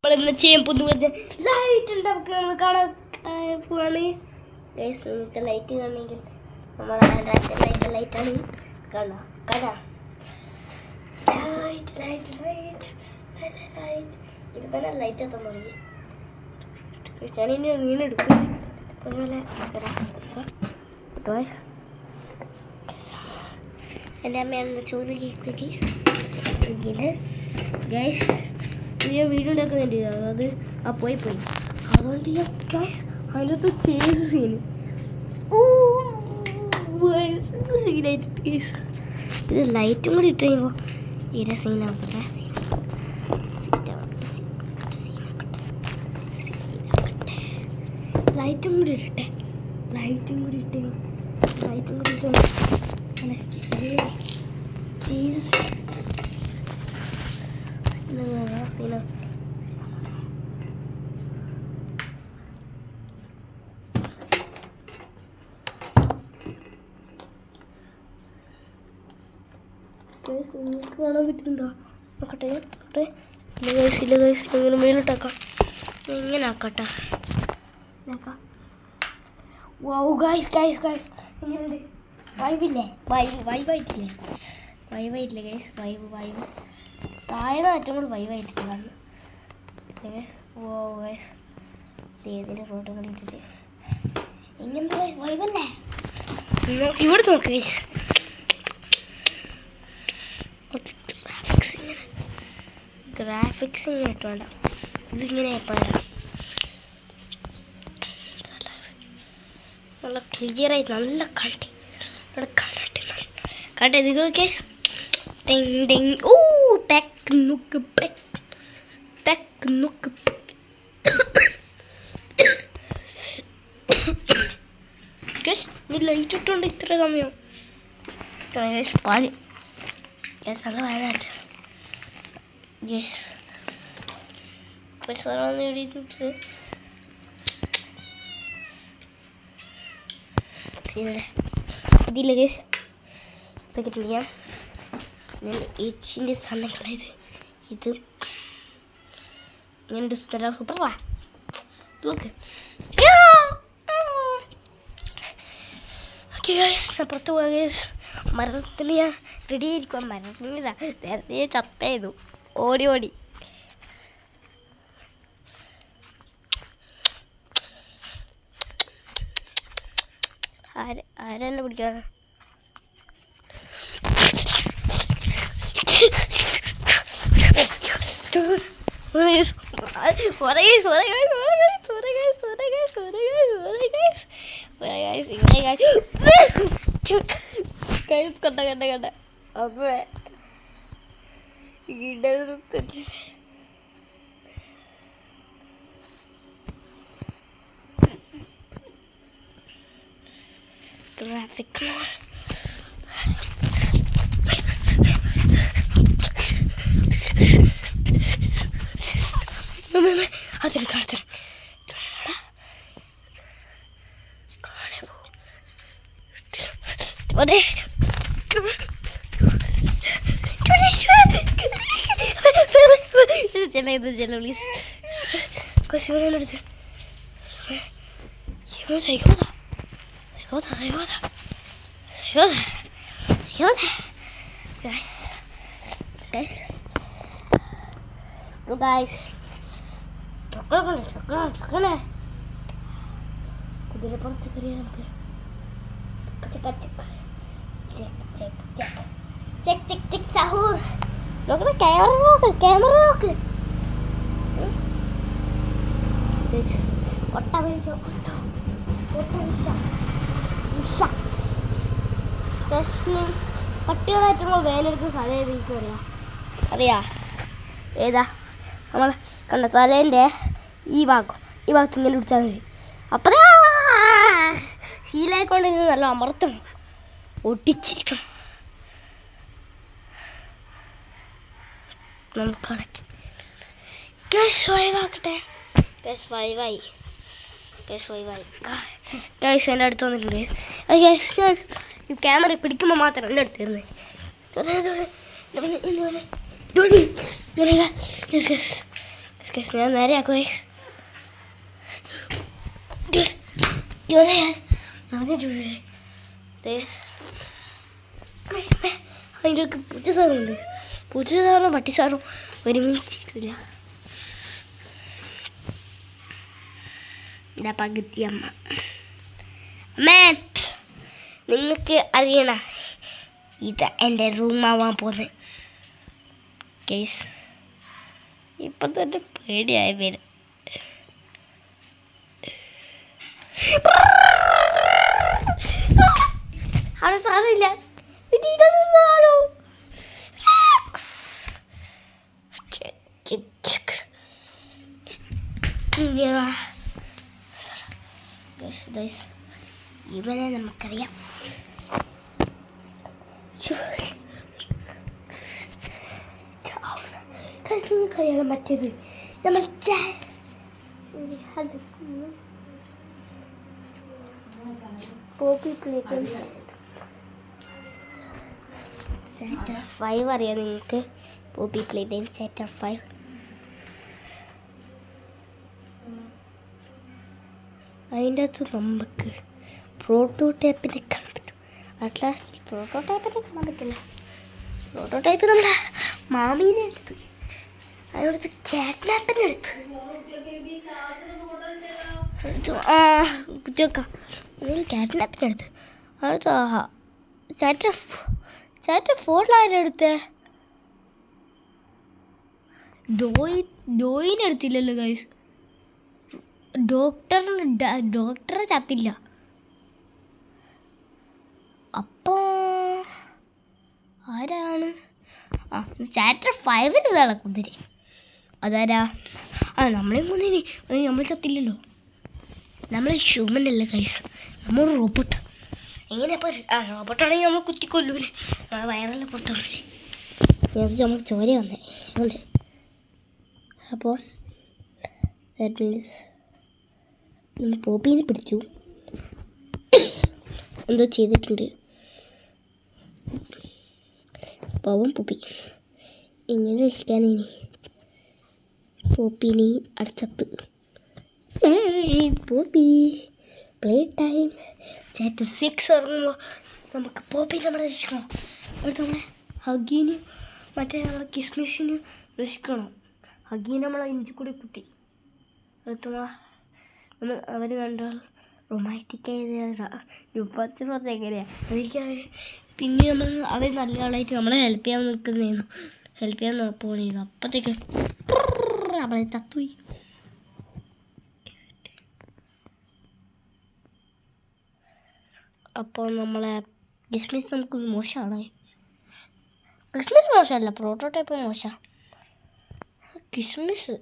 നമ്മളിന്ന് ചെയ്യാൻ പുതുവത്തെ ലൈറ്റ് ഉണ്ട്. നമുക്ക് നമ്മൾ കാണാൻ പോവാണ് ഗൈസ്. നിങ്ങൾക്ക് ലൈറ്റ് കാണണമെങ്കിൽ നമ്മൾ ലൈറ്റാണ് കാണാം. കാണാം ലൈറ്റ് ലൈറ്റ് ലൈറ്റ് ലൈറ്റ് ഇവിടെ തന്നെ ലൈറ്റ് എത്താൻ തുടങ്ങി. ഞാനിനി ഇങ്ങനെ എടുക്കും. അതുപോലെ എൻ്റെ അമ്മയാണ് ചോറ് കേൾക്കുക ഇങ്ങനെ ഗൈസ്. ഞാൻ വീഡിയോ ഉണ്ടാക്കാൻ വേണ്ടിയതാണ് അത് പോയി അതുകൊണ്ട് ഞാൻ ഗൈസ് അതിനകത്ത് ചേസ് സീന് ഇത് ലൈറ്റും കൂടി ഇട്ട് കഴിയുമ്പോൾ ഇര സീനാക്കട്ടെ. ലൈറ്റും കൂടി ഇട്ടെ ചീസ് നിങ്ങൾക്ക് കാണാൻ പറ്റുന്നുണ്ടോ നോക്കട്ടെ. ഇങ്ങനെ മേലോട്ടാക്കാം. ഇങ്ങനെ ആക്കട്ടെ. ഇങ്ങനെയുണ്ട് വൈബില്ലേ? വൈബായിട്ടില്ലേ ഗൈസ്? വൈബ് താഴെ ഏറ്റവും കൂടി വൈബായിട്ടില്ല കാണുന്നു. ഏതിൻ്റെ ഫോട്ടോ കണ്ടിട്ട് ഇങ്ങനത്തെ വൈബല്ലേ? ഇവിടെ നോക്ക് ഗൈസ്. ഗ്രാഫിക്സ് ഇങ്ങനെ ഇട്ടോണ്ട ഇതിങ്ങനെ എപ്പോഴാണ് നല്ല ക്ലിയർ ആയിട്ട് നല്ല കണ്ടിട്ട് ഇത് ഗൈസ്. ഓ ടെക്നുക്ക് നീ ലൈറ്റ് ഇട്ടുണ്ട് ഇത്ര സമയം പാല് നല്ല വയനാട്ട് ഇതില്ല ഗേസ് പാക്കറ്റ് ചെയ്യാം. ഞാൻ ഏച്ചിൻ്റെ സാധനങ്ങളായത് ഇത് ഞാൻ സൂപ്പറാ നോക്ക്. ഓക്കെ ഗൈസ് ഞാൻ പുറത്ത് പോകാം ഗൈസ്. മരണത്തിൽ ഞാൻ റെഡി ആയിരിക്കും. മരണത്തിനില്ല നേരത്തെ ചത്തയത് ഓടി ആരെന്നെ പിടിക്കാതെ കണ്ട അപ്പൊ ട്രാഫിക് അതിൽ കാർത്തരം ചെല്ല പ്ലീസ് കൊച്ചിനെടുത്ത് കുതിരപ്പുറത്ത് കയറിയാൽ നമുക്ക് സഹൂർ നോക്കണ ക്യാമറ നോക്ക്. പട്ടികളായിട്ടുള്ള വേലെടുക്കുന്ന സ്ഥലം ഏതെനിക്ക് അറിയാ ഏതാ? നമ്മൾ കണ്ട തലേൻ്റെ ഈ ഭാഗത്ത് ഇങ്ങനെ പിടിച്ചാൽ മതി. അപ്പം ശീലമായിക്കൊണ്ടിരുന്ന് നല്ല അമർത്തണം, ഒട്ടിച്ചിരിക്കണം. നമുക്ക് വൈവാക്കട്ടെ. വൈവായി എൻ്റെ അടുത്ത് വന്നിട്ടുണ്ട്. ഞാൻ ഈ ക്യാമറ പിടിക്കുമ്പോൾ മാത്രം എൻ്റെ അടുത്ത് വരുന്നത്. ഞാൻ നേരെ ആക്കും അതിൻ്റെ പൂച്ച സാറുണ്ട്. പൂച്ച സാറും പട്ടി സാറും ഒരുമിച്ചിട്ടില്ല. ഇതാ പകുതി അമ്മ. അമ്മേ, നിങ്ങൾക്ക് അറിയണ ഇത് എൻ്റെ റൂമാവാൻ പോകുന്നത് കേസ്. ഇപ്പം തന്നെ പേടിയായി വരും. അവിടെ സാറില്ല. ഇവനെ നമുക്കറിയാം. നിങ്ങൾക്കറിയാലോ മറ്റേത് നമ്മൾ പോപ്പി പ്ലേറ്റ് ചാപ്റ്റർ 5 അറിയാം നിങ്ങൾക്ക്. Poppy plate chapter 5. അതിൻ്റെ അകത്ത് നമുക്ക് പ്രോട്ടോടൈപ്പിനെ കാണാൻ പറ്റും. അറ്റ്ലാസ്റ്റിൽ പ്രോട്ടോടൈപ്പിനെ കാണാൻ പറ്റില്ല. പ്രോട്ടോടൈപ്പ് നമ്മുടെ മാമീനെ എടുത്ത്, അതിനടുത്ത് കാറ്റ്നാപ്പിനെ എടുത്ത് കുത്തിവെക്കാം. കാറ്റ്നാപ്പിനെ എടുത്ത് അടുത്ത് ചാപ്റ്റർ 4 എടുത്തേ. ഡോയിനെ എടുത്തില്ലല്ലോ ഗൈസ്. ഡോക്ടറെ ചത്തില്ല. അപ്പോൾ ആരാണ്? ചാപ്റ്റർ 5 ഇതാണ് കുതിരി. അതാരാ? നമ്മളെ കുതിരി. നമ്മൾ ചത്തില്ലല്ലോ. നമ്മൾ ഹ്യൂമൻ അല്ല ഗൈസ്, നമ്മൾ റോബോട്ട്. എങ്ങനെയപ്പോൾ റോബോട്ടാണെങ്കിൽ നമ്മൾ കുത്തിക്കൊല്ലൂലേ, നമ്മൾ വയറെല്ലാം പുറത്തോട്ടില്ലേ. നമ്മൾ ചോര വന്നേ അതുകൊണ്ട്. അപ്പോൾ ദാറ്റ് മീൻസ് നമ്മൾ പോപ്പീനെ പിടിച്ചു, എന്തോ ചെയ്തിട്ടുണ്ട്. പാവം പോപ്പി ഇങ്ങനെ രക്ഷിക്കാനിനി പോപ്പീനെ അടച്ചത്ത്. Poppy play time. ചാപ്റ്റർ 6 ഇറങ്ങുമ്പോൾ നമുക്ക് പോപ്പീനെ നമ്മളെ രക്ഷിക്കണം. അടുത്ത് നമ്മളെ ഹഗീനും മറ്റേ നമ്മളെ കിസ്മിഷിനും രക്ഷിക്കണം. ഹഗീനെ നമ്മളെ ഇഞ്ചി കൂടി കുത്തി. അടുത്ത് അവർ കണ്ടാൽ റൊമാൻറ്റിക്കായി രൂപാച്ചത് എങ്ങനെയാണ് എനിക്കവർ. പിന്നെ അവർ നല്ല ആളായിട്ട് നമ്മളെ ഹെൽപ്പ് ചെയ്യാൻ നിൽക്കുന്നതായിരുന്നു. ഹെൽപ്പ് ചെയ്യാൻ നോക്കിയിരുന്നു. അപ്പോഴത്തേക്ക് നമ്മളെ ചത്തുപോയി. അപ്പോൾ നമ്മളെ കിസ്മിസ് നമുക്ക് മോശമാണ്. കിസ്മിസ് മോശമല്ല, പ്രോട്ടോടൈപ്പ് മോശം. കിസ്മിസ്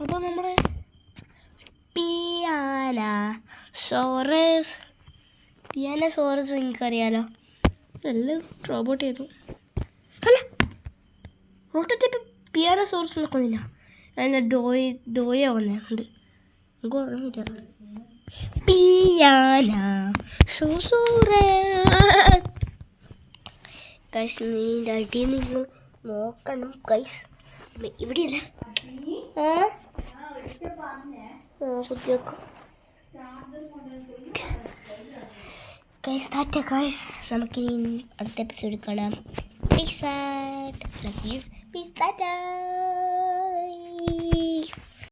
അപ്പോൾ നമ്മുടെ പിയാനസോറസ് നിങ്ങൾക്കറിയാലോ. എല്ലാം റോബോട്ട് ചെയ്തു. അല്ല, പ്രോട്ടോടൈപ്പ് പിയാനസോറസ് നോക്കുന്നില്ല. അതിൻ്റെ ഡോയ വന്നിട്ടുണ്ട്. നമുക്ക് ഓർമ്മയില്ല. കൈസ് നീൻ്റെ അടിയിൽ നിന്ന് നോക്കണം കൈസ്. ഇവിടെയല്ല കുത്തിവെക്കും കൈസ്. താറ്റ കൈസ്. നമുക്കിനി അടുത്ത എപ്പിസോഡ് കാണാം. പീസ് ടാറ്റ.